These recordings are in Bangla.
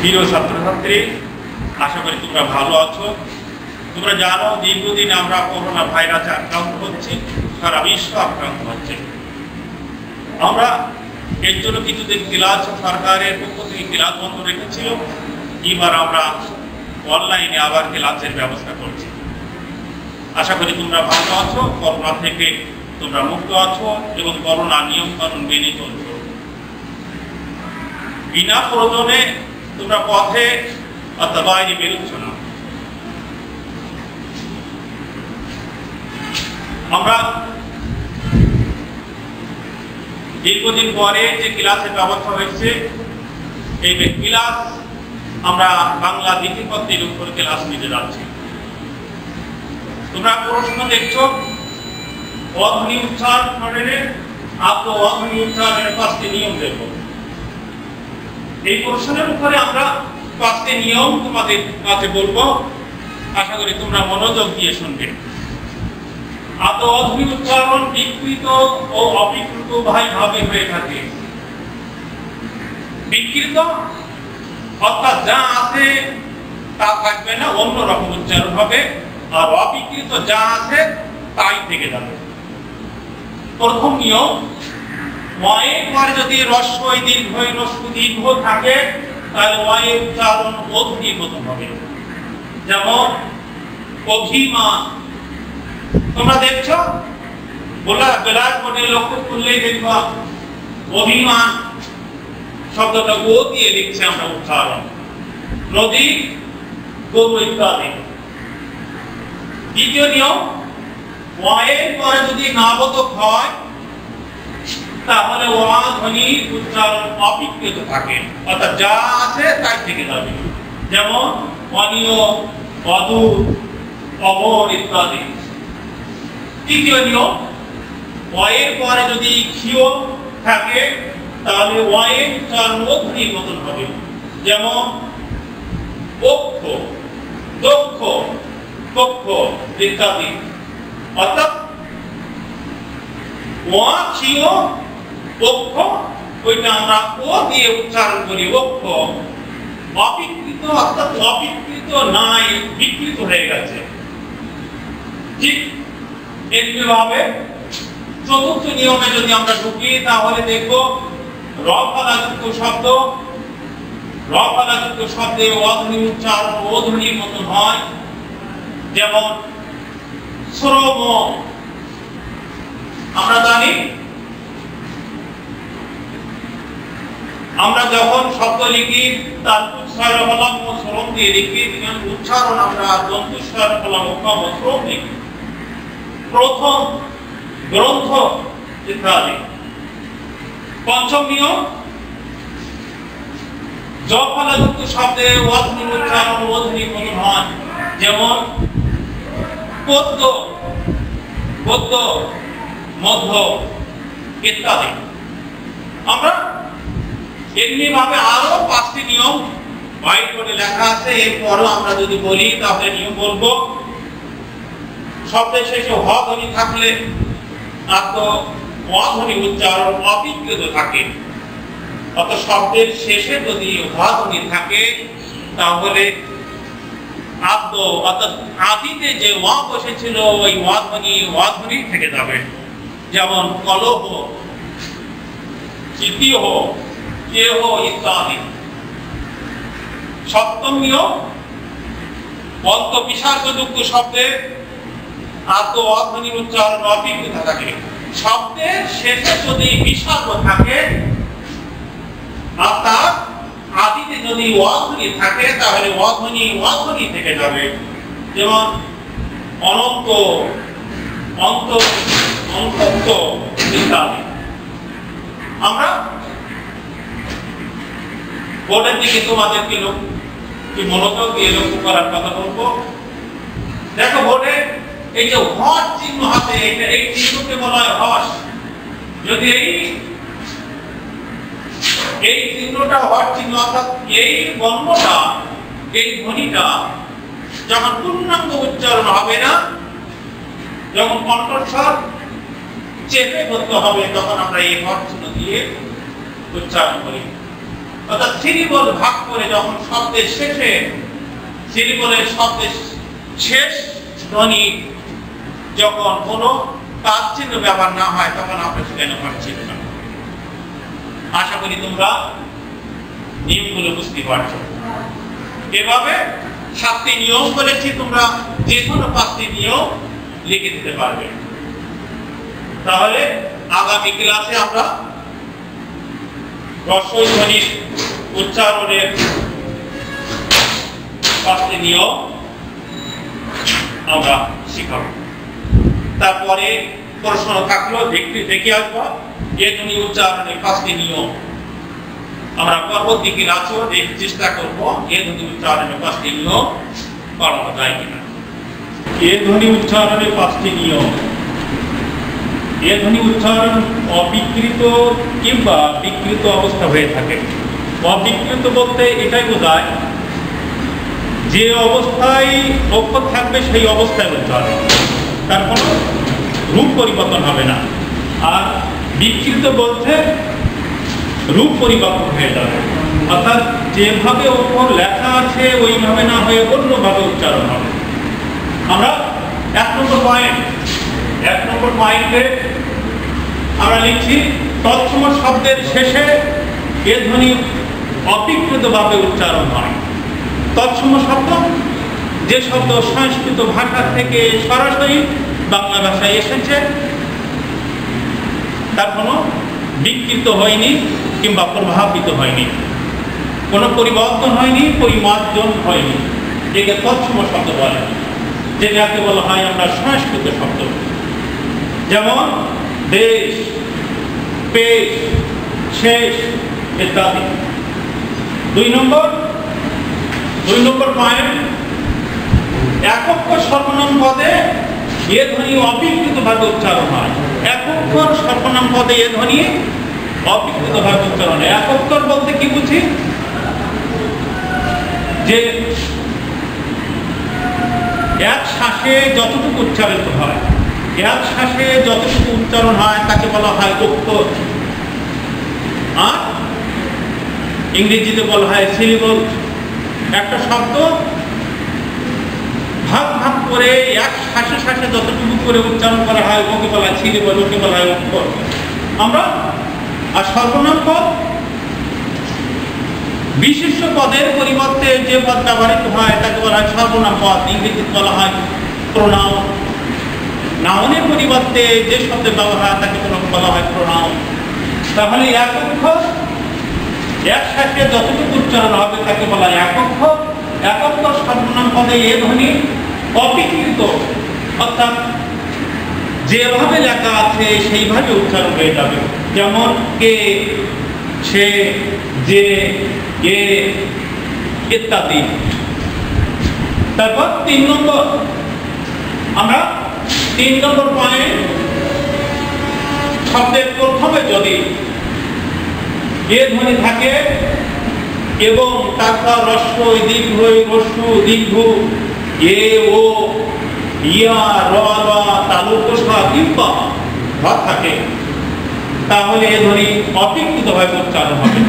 প্রিয় ছাত্রছাত্রী, আশা করি তোমরা ভালো আছো। তোমরা জানো দীর্ঘদিন আমরা করোনা ভাইরাসে আক্রান্ত হচ্ছি, সারা বিশ্ব আক্রান্ত হচ্ছে। আমরা এর জন্য কিছুদিন ক্লাস সরকারের পক্ষ থেকে ক্লাস বন্ধ রেখেছিল। এবার আমরা অনলাইনে আবার ক্লাসের ব্যবস্থা করছি। আশা করি তোমরা ভালো আছো, করোনা থেকে তোমরা মুক্ত আছো এবং করোনা নিয়ম কানুন মেনে চলছো। বিনা প্রয়োজনে তোমরা পথে অথবা বাইরে বেরোচ্ছ না। আমরা দীর্ঘদিন পরে যে ক্লাসের ব্যবস্থা হয়েছে, এই ক্লাস আমরা বাংলা দ্বিতীয় উপর ক্লাস নিতে যাচ্ছি। তোমরা প্রশ্ন দেখছো, অধ্বনি উচ্চারণের অধ্বনি উচ্চারণের 5টি নিয়ম দেব। এই প্রশ্নের উপরে আমরা 5টি নিয়ম তোমাদের কাছে বলবো। আশা করি তোমরা মনোযোগ দিয়ে শুনবে। অধ্বনি উচ্চারণ বিকৃত ও অবিকৃত ভাবে হয়ে থাকে। বিকৃত অর্থাৎ যা আছে তা থাকবে না, অন্য রকম উচ্চারণ হবে। আর অবিকৃত যা আছে তাই থেকে যাবে। প্রথম নিয়ম, ওয়ের পরে যদি রস্বই দীর্ঘই রস্বই দীর্ঘ থাকে তাহলে ওয়ের উচ্চারণ অধিগত হবে। যেমন অভিমান। তোমরা দেখছো বেলার কোণে লক্ষ্য করলেই দেখবা অভিমান শব্দটা ও দিয়ে লিখছে আমরা উচ্চারণ। নদী, গরু ইত্যাদি। দ্বিতীয় নিয়ম, ওয়ের পরে যদি নাবতক হয় তাহলে ওয়া ধ্বনি উচ্চারণ অবিকৃত থাকে, অর্থাৎ যা আছে তাই থেকে যাবে। যেমন অনিয়, অদূর, অমর ইত্যাদি। তৃতীয় নিয়ম, ওয়ের পরে যদি ক্ষীয় থাকে তাহলে ওয়ের উচ্চারণ ধ্বনি গঠন হবে। যেমন পক্ষ, দক্ষ, পক্ষ ইত্যাদি। অর্থাৎ ওয়া ক্ষীয় পক্ষ, ওইটা আমরা ও দিয়ে উচ্চারণ করি পক্ষ। অবিকৃত অর্থাৎ অবিকৃত নাই, বিকৃত হয়ে গেছে। ঠিক একইভাবে চতুর্থ নিয়মে যদি আমরা ঢুকি তাহলে দেখব রফলাযুক্ত শব্দ, রফলাযুক্ত শব্দে অধ্বনি উচ্চারণ অধ্বনির মতন হয়। যেমন শ্রম। আমরা জানি আমরা যখন শব্দ লিখি তার উচ্চারণ হলাম শ্রম দিয়ে লিখি, উচ্চারণ আমরা দন্তুস্বর হলাম শ্রম লিখি। প্রথম গ্রন্থ ইত্যাদি। পঞ্চম নিয়ম, জফলাযুক্ত শব্দে অধ্বনি উচ্চারণ অধ্বনি কোন হয়। যেমন পদ্য, পদ্য, মধ্য ইত্যাদি। আমরা এমনি ভাবে আরো 5টি নিয়ম হোয়াইট বোর্ডে লেখা আছে। এরপরও আমরা যদি বলি তাহলে নিয়ম বলবো। শব্দের শেষে হ ধ্বনি থাকলে অধ্বনি উচ্চারণ অবিকৃত থাকে। অর্থাৎ শব্দের শেষে যদি হ ধ্বনি থাকে তাহলে অর্থাৎ আদিতে যে ওয়া বসেছিল ওই ওয়াধ্বনি থেকে যাবে। যেমন কলহ, তৃতীয়, কেহ ইত্যাদি। সপ্তম নিয়ম, অন্ত বিসর্গযুক্ত শব্দে অধ্বনির উচ্চারণ অবিকৃত থাকে। শব্দের শেষে যদি বিসর্গ থাকে অর্থাৎ আদিতে যদি অধ্বনি থাকে তাহলে অধ্বনি থেকে যাবে। যেমন অনন্ত, অন্ত, অন্তত্ব ইত্যাদি। আমরা বোর্ডের দিকে তোমাদেরকে মনোযোগ দিয়ে লক্ষ্য করার কথা বলবো। দেখো বোর্ডে এই যে হস চিহ্ন হাতে, এই চিহ্নকে বলা হয় হস। যদি এই চিহ্নটা হস চিহ্ন অর্থাৎ এই বর্ণটা, এই ধ্বনিটা যখন পূর্ণাঙ্গ উচ্চারণ হবে না, যখন কণ্ঠস্বর চেপে ধরতে হবে, তখন আমরা এই হস চিহ্ন দিয়ে উচ্চারণ করি। অর্থাৎ সিরিবল ভাগ করে যখন শব্দের শেষে সিরিবলের শব্দের শেষ ধ্বনি যখন কোনো তার চিহ্ন ব্যবহার না হয় তখন আমরা সেখানে পাচ্ছিল না। আশা করি তোমরা নিয়মগুলো বুঝতে পারছো। এভাবে 7টি নিয়ম বলেছি, তোমরা যে কোনো 5টি নিয়ম লিখে দিতে পারবে। তাহলে আগামী ক্লাসে আমরা রস্বই ধ্বনির উচ্চারণের 5টি নিয়ম আমরা শিখাবো। তারপরে প্রশ্ন থাকলো দেখে আসবো এ ধ্বনি উচ্চারণের 5টি নিয়ম আমরা পরবর্তী ক্লাসেও চেষ্টা করবো এ ধ্বনি উচ্চারণের 5টি নিয়ম পড়ানো যায় কিনা। এ ধ্বনি উচ্চারণের 5টি নিয়ম। এ ধ্বনি উচ্চারণ অবিকৃত কিংবা বিকৃত অবস্থা হয়ে থাকে। অবিকৃত বলতে এটাই বোঝায় যে অবস্থায় অক্ষর থাকবে সেই অবস্থায় উচ্চারণ, তার কোনো রূপ পরিবর্তন হবে না। আর বিকৃত বলতে রূপ পরিবর্তন হয়ে যাবে, অর্থাৎ যেভাবে অক্ষর লেখা আছে ওইভাবে না হয়ে অন্যভাবে উচ্চারণ হবে। আমরা 1 নম্বর পয়েন্টে আমরা লিখছি তৎসম শব্দের শেষে এ ধ্বনি অবিকৃতভাবে উচ্চারণ হয়। তৎসম শব্দ যে শব্দ সংস্কৃত ভাষা থেকে সরাসরি বাংলা ভাষায় এসেছে, তার কোনো বিকৃত হয়নি কিংবা প্রভাবিত হয়নি, কোনো পরিবর্তন হয়নি, পরিমার্জন হয়নি, একে তৎসম শব্দ বলে। যেটাকে বলা হয় আমরা সংস্কৃত শব্দ, যেমন দেশ, পেশ, শেষ ইত্যাদি। 2 নম্বর পয়েন্ট, একক সর্বনাম পদে এ ধ্বনি অবিকৃতভাবে উচ্চারণ হয়। একক সর্বনাম পদে এ ধ্বনি অবিকৃতভাবে উচ্চারণ হয়। একক বলতে কি বুঝি? যে এক শ্বাসে যতটুকু উচ্চারিত হয়, এক শ্বাসে যতটুকু উচ্চারণ হয় তাকে বলা হয় অক্ষর। আর ইংরেজিতে বলা হয় সিলেবল। একটা শব্দ ভাগ ভাগ করে এক শ্বাসে যতটুকু করে উচ্চারণ করা হয় ওকে বলা হয় সিলেবল, ওকে বলা হয় অক্ষর। আমরা আর সর্বনাম পদ বিশিষ্ট পদের পরিবর্তে যে পদ ব্যবহৃত হয় তাকে বলা হয় সর্বনাম পদ, ইংরেজিতে বলা হয় প্রোনাউন। নাউনের পরিবর্তে যে শব্দের ব্যবহার তাকে বলা হয় প্রোনাউন। তাহলে এক অক্ষর এক শ্বাসে যতটুকু উচ্চারণ হবে তাকে বলা হয় এক অক্ষর। এক অক্ষর সর্বনাম পদে এ ধ্বনি অবিকৃত, অর্থাৎ যেভাবে লেখা আছে সেইভাবে উচ্চারণ হয়ে যাবে। যেমন কে, সে, যে, কে ইত্যাদি। তারপর 3 নম্বর, আমরা 3 নম্বর পয়েন্ট, শব্দের প্রথমে যদি এ ধ্বনি থাকে এবং তারপর রস্বই, দীর্ঘই, রস্যু, দীর্ঘ, এ, ও, ইয়া, র, তালুক, সা কিংবা ভাব থাকে, তাহলে এ ধ্বনি অবিকৃতভাবে উচ্চারণ হবে,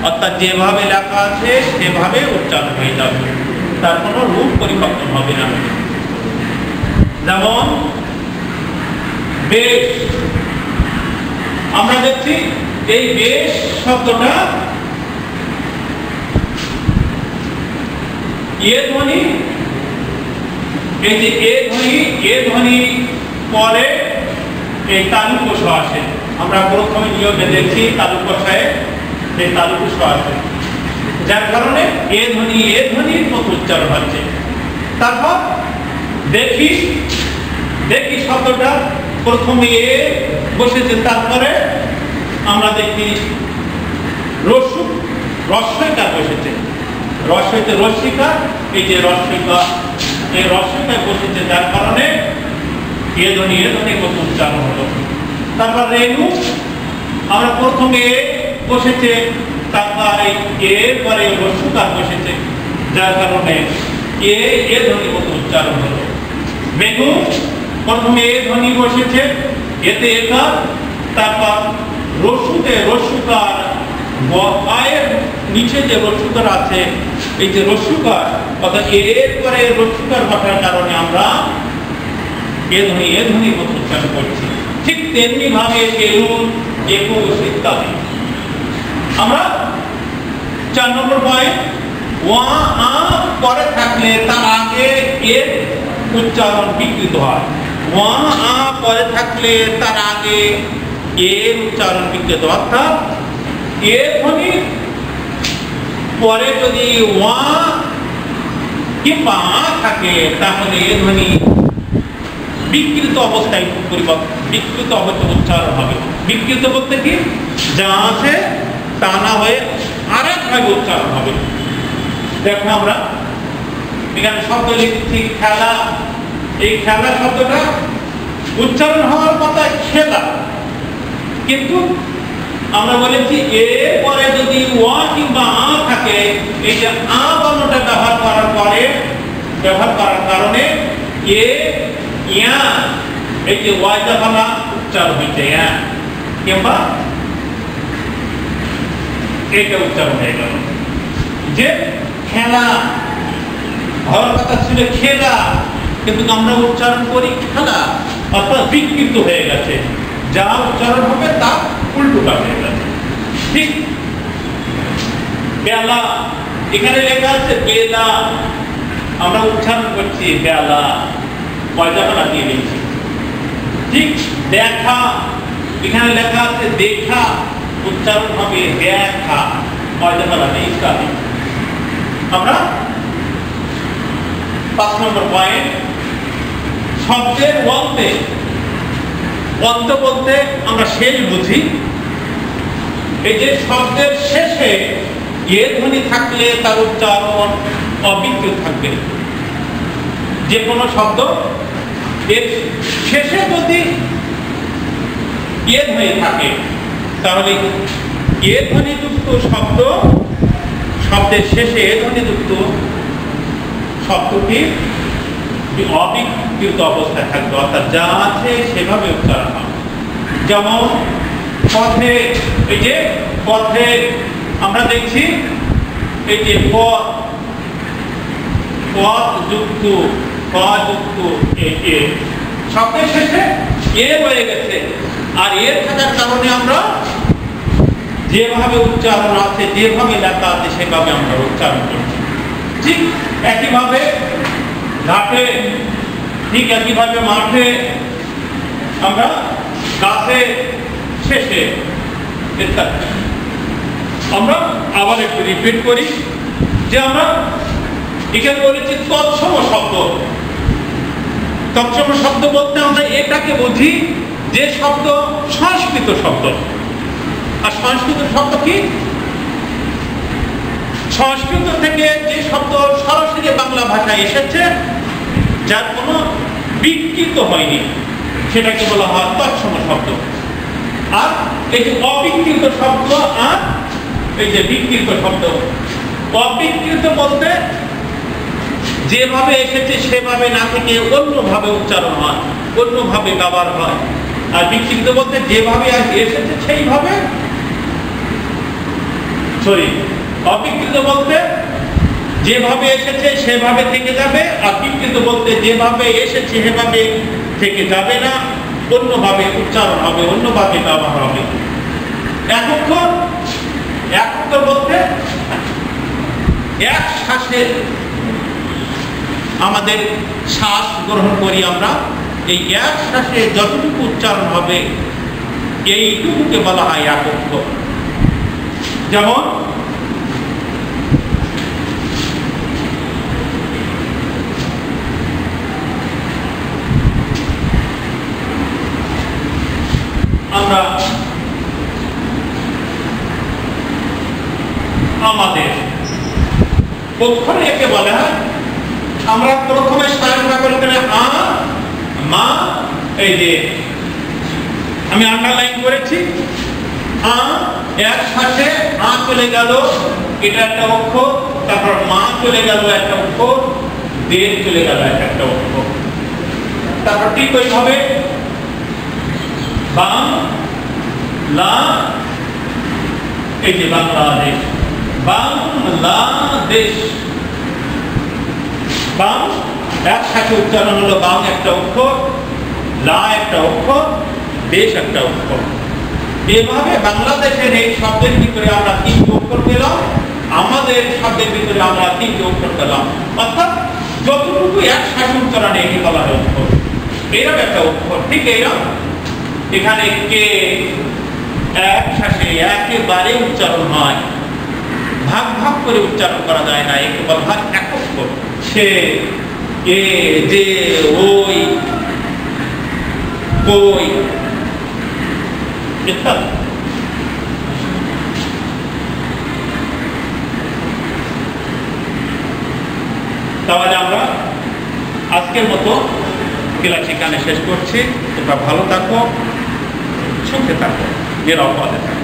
অর্থাৎ যেভাবে লেখা আছে সেভাবে উচ্চারণ হয়ে যাবে, তার কোনো রূপ পরিবর্তন হবে না। যেমন বেশ, আমরা দেখছি এই বেশ শব্দটা এ ধ্বনি, এই যে এ ধ্বনি পরে এই তালুক স আসে। আমরা প্রথমে নিয়মে দেখছি তালুক সায় এই তালুক স আসে, যার কারণে এ ধ্বনির মতো উচ্চারণ হচ্ছে। তারপর দেখি শব্দটা প্রথমে এ বসেছে, তারপরে আমরা দেখি রস্বইকার বসেছে, রস্বইতে রস্বিকা, এই যে রস্বিকা, এই রস্বিকায় বসেছে, যার কারণে এ ধ্বনি মতো উচ্চারণ হলো। তারপর রেণু, আমরা প্রথমে এ বসেছে, তারপর এর পরে রস্যকার বসেছে, যার কারণে এ ধ্বনি মতো উচ্চারণ হলো। মেঘু, প্রথমে এ ধ্বনি বসেছে, এতে একার, তারপর রস্যুতে রস্যকার আয়ের নিচে যে রস্যুকার আছে, এই যে রস্যুকার অর্থাৎ এর পরে রস্যুকার ঘটার কারণে আমরা এ ধ্বনি মতো উচ্চারণ করছি। ঠিক তেমনি ভাবে বেলুন, একুশ ইত্যাদি। আমরা 4 নম্বর পয়েন্ট, ওয়া আ পরে থাকলে তার আগে এর উচ্চারণ বিকৃত হয়। ওয়া আ পরে থাকলে তার আগে এর উচ্চারণ বিকৃত, অর্থাৎ এ ধ্বনি পরে যদি ওয়া কিংবা আ থাকে তাহলে এ ধ্বনি বিকৃত অবস্থায় বিকৃত অবস্থায় উচ্চারণ হবে। বিকৃত বলতে কি, যা আছে তা না হয়ে আরেক ভাবে উচ্চারণ হবে। দেখো আমরা এখানে শব্দ লিখছি খেলা। এই খেলা শব্দটা উচ্চারণ হওয়ার কথা খেলা, কিন্তু আমরা বলেছি এর পরে যদি ওয়া কিংবা আ থাকে, এই যে আ বর্ণটা ব্যবহার করার কারণে এ ইয়া, এই যে ওয়াইটা বলা উচ্চারণ হয়েছে ইয়া, কিংবা এটা উচ্চারণ হয়ে গেল। যে খেলা হওয়ার কথা ছিল খেলা, কিন্তু আমরা উচ্চারণ করি খেলা, অর্থাৎ বিকৃত হয়ে গেছে। যা উচ্চারণ হবে তা উল্টোটা হয়ে গেছে। ঠিক বেলা, এখানে লেখা আছে বেলা, আমরা উচ্চারণ করছি বেলা, পয়দাটা দিয়ে দিয়েছি। ঠিক দেখা, এখানে লেখা আছে দেখা, উচ্চারণ হবে দেখা, পয়দাটা নেই ইত্যাদি। আমরা 5 নম্বর পয়েন্ট, শব্দের অন্তে। অন্ত বলতে আমরা শেষ বুঝি। এই যে শব্দের শেষে এ ধ্বনি থাকলে তার উচ্চারণ অবিকৃত থাকবে। যে কোনো শব্দ এর শেষে যদি এ ধ্বনি থাকে, তাহলে এ ধ্বনিযুক্ত শব্দ, শব্দের শেষে এ ধ্বনিযুক্ত শব্দটি অবিকৃত অবস্থায় থাকবে, অর্থাৎ যা আছে সেভাবে উচ্চারণ হবে। যেমন পথে, এই যে পথে আমরা দেখছি এই যে পথ যুক্ত এ শব্দের শেষে এ হয়ে গেছে, আর এর থাকার কারণে আমরা যেভাবে উচ্চারণ আছে, যেভাবে লেখা আছে সেভাবে আমরা উচ্চারণ করছি। ঠিক একইভাবে ঘাটে, ঠিক একইভাবে মাঠে, আমরা গাছে শেষে ইত্যাদি। আমরা আবার একটু রিপিট করি যে আমরা এখানে বলেছি তৎসম শব্দ। তৎসম শব্দ বলতে আমরা এটাকে বুঝি যে শব্দ সংস্কৃত শব্দ। আর সংস্কৃত শব্দ কি? সংস্কৃত থেকে যে শব্দ সরাসরি বাংলা ভাষায় এসেছে, যার কোনো বিকৃত হয়নি, সেটাকে বলা হয় তৎসম শব্দ। আর এই যে অবিকৃত শব্দ আর এই যে বিকৃত শব্দ, অবিকৃত বলতে যেভাবে এসেছে সেভাবে না থেকে অন্যভাবে উচ্চারণ হয়, অন্যভাবে ব্যবহার হয়। আর বিকৃত বলতে যেভাবে এসেছে সেইভাবে, অবিকৃত বলতে যেভাবে এসেছে সেভাবে থেকে যাবে, আর বিকৃত বলতে যেভাবে এসেছে সেভাবে থেকে যাবে না, অন্যভাবে উচ্চারণ হবে, অন্যভাবে ব্যবহার হবে। এক অক্ষর বলতে এক শ্বাসে আমাদের শ্বাস গ্রহণ করি আমরা, এই এক শ্বাসে যতটুকু উচ্চারণ হবে এইটুকুকে বলা হয় এক অক্ষর। যেমন আমরা আমাদের অক্ষর একে বলা হয়, আমরা প্রথমে শ্বাস ব্যবহার করে আ মা, এই যে আমি আন্ডারলাইন করেছি, আ এক শ্বাসে আ চলে গেল, এটা একটা অক্ষর, তারপর মা চলে গেল একটা অক্ষর, দের চলে গেল একটা অক্ষর। তারপর ঠিক ওইভাবে বাং লা, এই যে বাংলাদেশ, বাংলাদেশ। বাং একসাথে উচ্চারণ হলো, বাং একটা অক্ষর, লা একটা অক্ষর, দেশ একটা অক্ষর। এভাবে বাংলাদেশের এই শব্দের ভিতরে আমরা 3টি অক্ষর পেলাম, আমাদের শব্দের ভিতরে আমরা 3টি অক্ষর পেলাম। অর্থাৎ যতটুকু একসাথে উচ্চারণে একে বলা হয় অক্ষর। এরকম একটা অক্ষর, ঠিক এরকম এখানে কে একসাথে একেবারে উচ্চারণ হয়, ভাগ ভাগ করে উচ্চারণ করা যায় না, একে বলা হয় এক অক্ষর। সে, এ, যে, ওই, কই ইত্যাদি। তাহলে আমরা আজকের মতো ক্লাস এখানে শেষ করছি। তোমরা ভালো থাকো, সুখে থাকো, নিরাপদে থাকো।